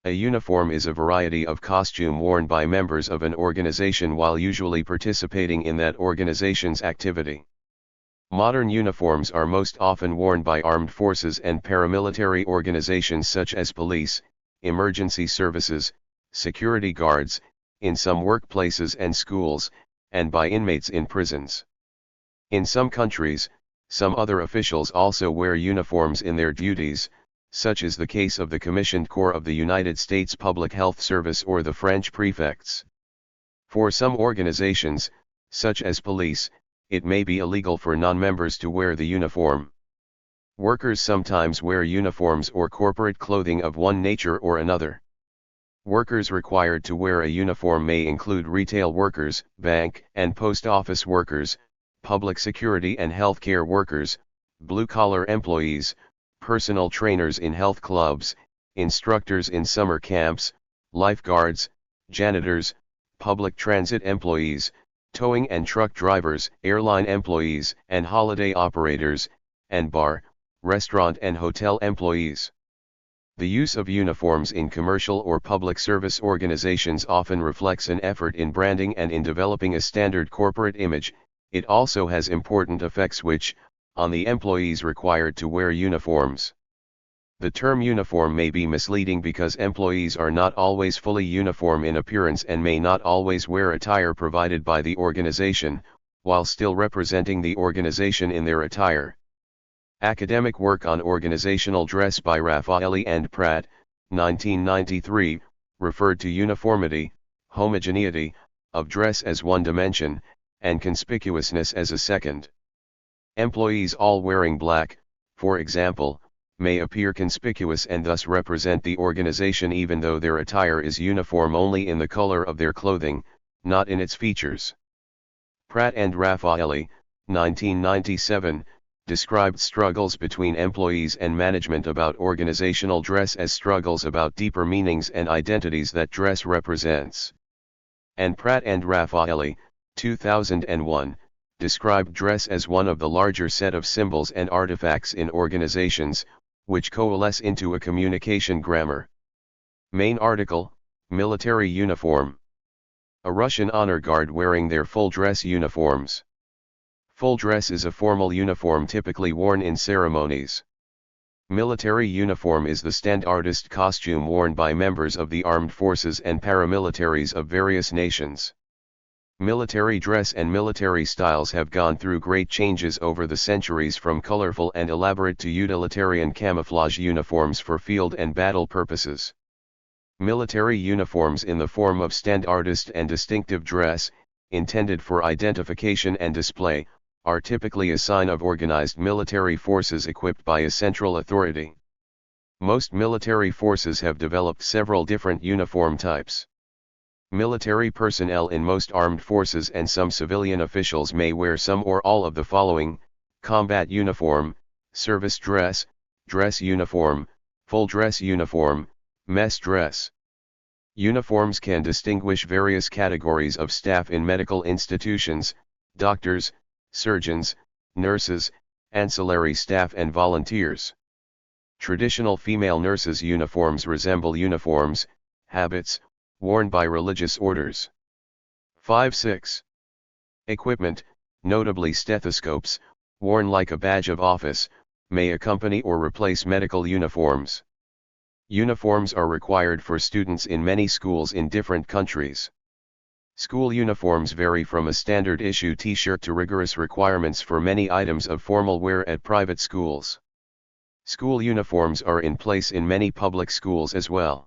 A uniform is a variety of costume worn by members of an organization while usually participating in that organization's activity. Modern uniforms are most often worn by armed forces and paramilitary organizations such as police, emergency services, security guards, in some workplaces and schools, and by inmates in prisons. In some countries, some other officials also wear uniforms in their duties, such is the case of the Commissioned Corps of the United States Public Health Service or the French prefects. For some organizations, such as police, it may be illegal for non-members to wear the uniform. Workers sometimes wear uniforms or corporate clothing of one nature or another. Workers required to wear a uniform may include retail workers, bank and post office workers, public security and healthcare workers, blue-collar employees, personal trainers in health clubs, instructors in summer camps, lifeguards, janitors, public transit employees, towing and truck drivers, airline employees and holiday operators, and bar, restaurant and hotel employees. The use of uniforms in commercial or public service organizations often reflects an effort in branding and in developing a standard corporate image. It also has important effects which, on the employees required to wear uniforms. The term uniform may be misleading because employees are not always fully uniform in appearance and may not always wear attire provided by the organization, while still representing the organization in their attire. Academic work on organizational dress by Raffaelli and Pratt, 1993, referred to uniformity, homogeneity, of dress as one dimension, and conspicuousness as a second. Employees all wearing black, for example, may appear conspicuous and thus represent the organization even though their attire is uniform only in the color of their clothing, not in its features. Pratt and Raffaelli, 1997, described struggles between employees and management about organizational dress as struggles about deeper meanings and identities that dress represents. And Pratt and Raffaelli, 2001, described dress as one of the larger set of symbols and artifacts in organizations, which coalesce into a communication grammar. Main article, Military Uniform. A Russian honor guard wearing their full dress uniforms. Full dress is a formal uniform typically worn in ceremonies. Military uniform is the standardist costume worn by members of the armed forces and paramilitaries of various nations. Military dress and military styles have gone through great changes over the centuries, from colorful and elaborate to utilitarian camouflage uniforms for field and battle purposes. Military uniforms in the form of standardist and distinctive dress, intended for identification and display, are typically a sign of organized military forces equipped by a central authority. Most military forces have developed several different uniform types. Military personnel in most armed forces and some civilian officials may wear some or all of the following: combat uniform, service dress, dress uniform, full dress uniform, mess dress. Uniforms can distinguish various categories of staff in medical institutions: doctors, surgeons, nurses, ancillary staff and volunteers. Traditional female nurses' uniforms resemble uniforms, habits, worn by religious orders. 5-6. Equipment, notably stethoscopes, worn like a badge of office, may accompany or replace medical uniforms. Uniforms are required for students in many schools in different countries. School uniforms vary from a standard issue t-shirt to rigorous requirements for many items of formal wear at private schools. School uniforms are in place in many public schools as well.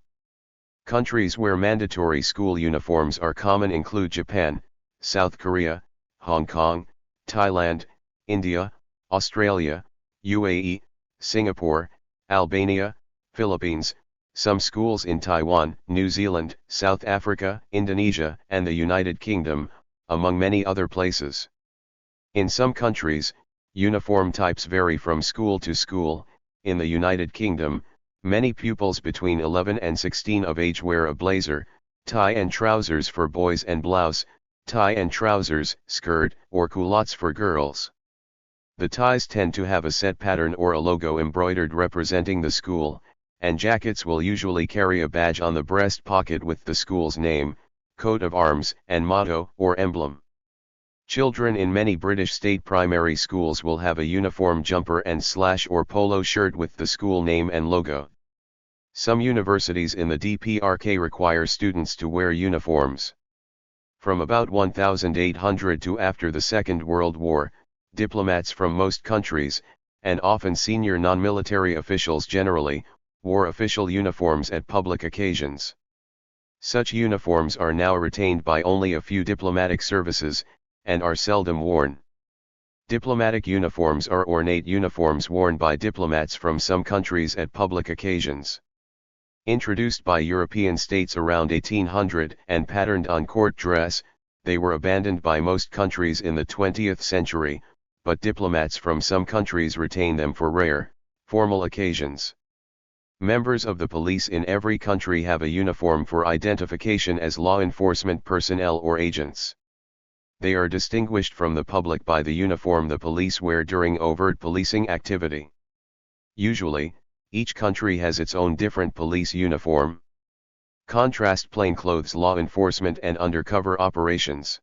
Countries where mandatory school uniforms are common include Japan, South Korea, Hong Kong, Thailand, India, Australia, UAE, Singapore, Albania, Philippines, some schools in Taiwan, New Zealand, South Africa, Indonesia, and the United Kingdom, among many other places. In some countries, uniform types vary from school to school. In the United Kingdom, many pupils between 11 and 16 of age wear a blazer, tie and trousers for boys and blouse, tie and trousers, skirt, or culottes for girls. The ties tend to have a set pattern or a logo embroidered representing the school, and jackets will usually carry a badge on the breast pocket with the school's name, coat of arms, and motto or emblem. Children in many British state primary schools will have a uniform jumper and slash or polo shirt with the school name and logo. Some universities in the DPRK require students to wear uniforms. From about 1800 to after the Second World War, diplomats from most countries, and often senior non-military officials generally, wore official uniforms at public occasions. Such uniforms are now retained by only a few diplomatic services, and are seldom worn. Diplomatic uniforms are ornate uniforms worn by diplomats from some countries at public occasions. Introduced by European states around 1800 and patterned on court dress, they were abandoned by most countries in the 20th century, but diplomats from some countries retain them for rare, formal occasions. Members of the police in every country have a uniform for identification as law enforcement personnel or agents. They are distinguished from the public by the uniform the police wear during overt policing activity. Usually, each country has its own different police uniform. Contrast plainclothes law enforcement and undercover operations.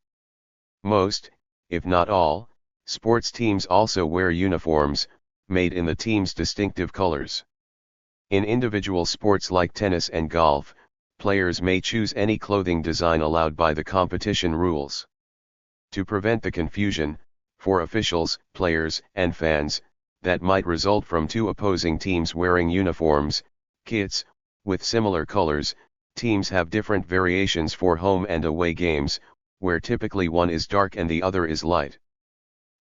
Most, if not all, sports teams also wear uniforms, made in the team's distinctive colors. In individual sports like tennis and golf, players may choose any clothing design allowed by the competition rules. To prevent the confusion, for officials, players, and fans, that might result from two opposing teams wearing uniforms, kits, with similar colors, teams have different variations for home and away games, where typically one is dark and the other is light.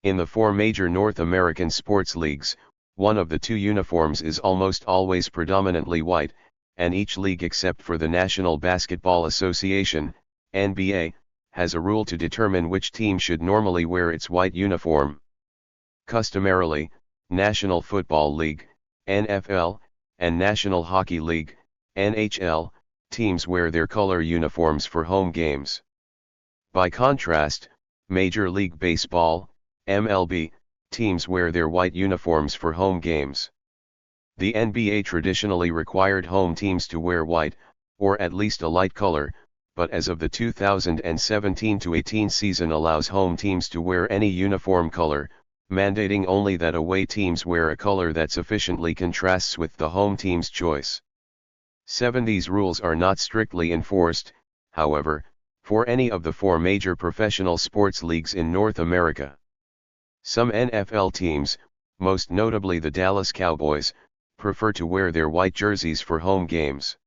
In the four major North American sports leagues, one of the two uniforms is almost always predominantly white, and each league except for the National Basketball Association, NBA, has a rule to determine which team should normally wear its white uniform. Customarily, National Football League, NFL, and National Hockey League, NHL, teams wear their color uniforms for home games. By contrast, Major League Baseball, MLB, teams wear their white uniforms for home games. The NBA traditionally required home teams to wear white, or at least a light color, but as of the 2017-18 season allows home teams to wear any uniform color, mandating only that away teams wear a color that sufficiently contrasts with the home team's choice. 7. These rules are not strictly enforced, however, for any of the four major professional sports leagues in North America. Some NFL teams, most notably the Dallas Cowboys, prefer to wear their white jerseys for home games.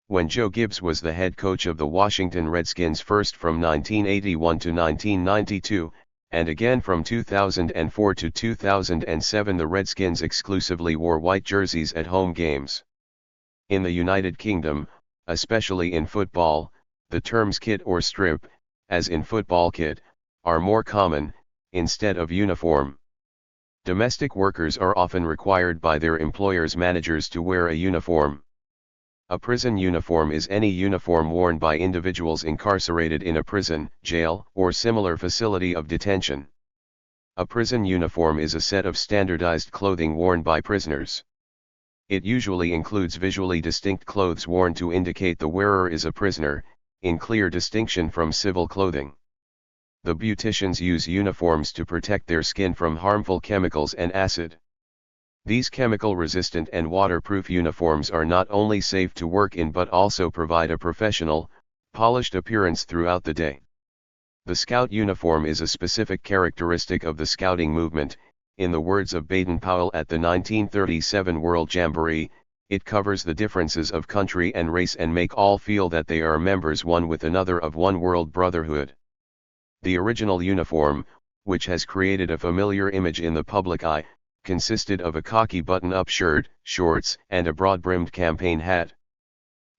When Joe Gibbs was the head coach of the Washington Redskins first from 1981 to 1992, and again from 2004 to 2007, the Redskins exclusively wore white jerseys at home games. In the United Kingdom, especially in football, the terms kit or strip, as in football kit, are more common, instead of uniform. Domestic workers are often required by their employers' managers to wear a uniform. A prison uniform is any uniform worn by individuals incarcerated in a prison, jail, or similar facility of detention. A prison uniform is a set of standardized clothing worn by prisoners. It usually includes visually distinct clothes worn to indicate the wearer is a prisoner, in clear distinction from civil clothing. The beauticians use uniforms to protect their skin from harmful chemicals and acid. These chemical-resistant and waterproof uniforms are not only safe to work in but also provide a professional, polished appearance throughout the day. The Scout uniform is a specific characteristic of the Scouting movement. In the words of Baden-Powell at the 1937 World Jamboree, it covers the differences of country and race and make all feel that they are members one with another of one world brotherhood. The original uniform, which has created a familiar image in the public eye, consisted of a khaki button-up shirt, shorts, and a broad-brimmed campaign hat.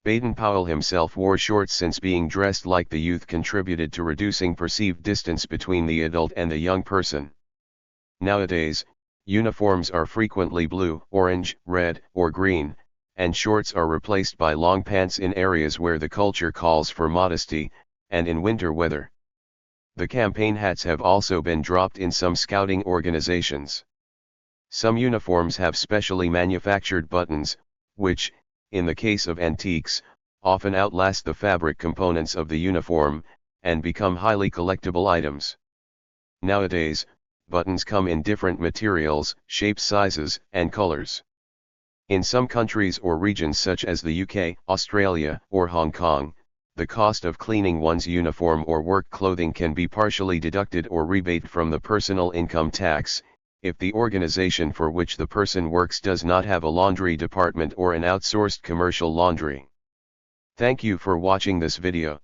Baden-Powell himself wore shorts since being dressed like the youth contributed to reducing perceived distance between the adult and the young person. Nowadays, uniforms are frequently blue, orange, red, or green, and shorts are replaced by long pants in areas where the culture calls for modesty, and in winter weather. The campaign hats have also been dropped in some scouting organizations. Some uniforms have specially manufactured buttons, which, in the case of antiques, often outlast the fabric components of the uniform, and become highly collectible items. Nowadays, buttons come in different materials, shapes, sizes, and colors. In some countries or regions such as the UK, Australia, or Hong Kong, the cost of cleaning one's uniform or work clothing can be partially deducted or rebated from the personal income tax, if the organization for which the person works does not have a laundry department or an outsourced commercial laundry. Thank you for watching this video.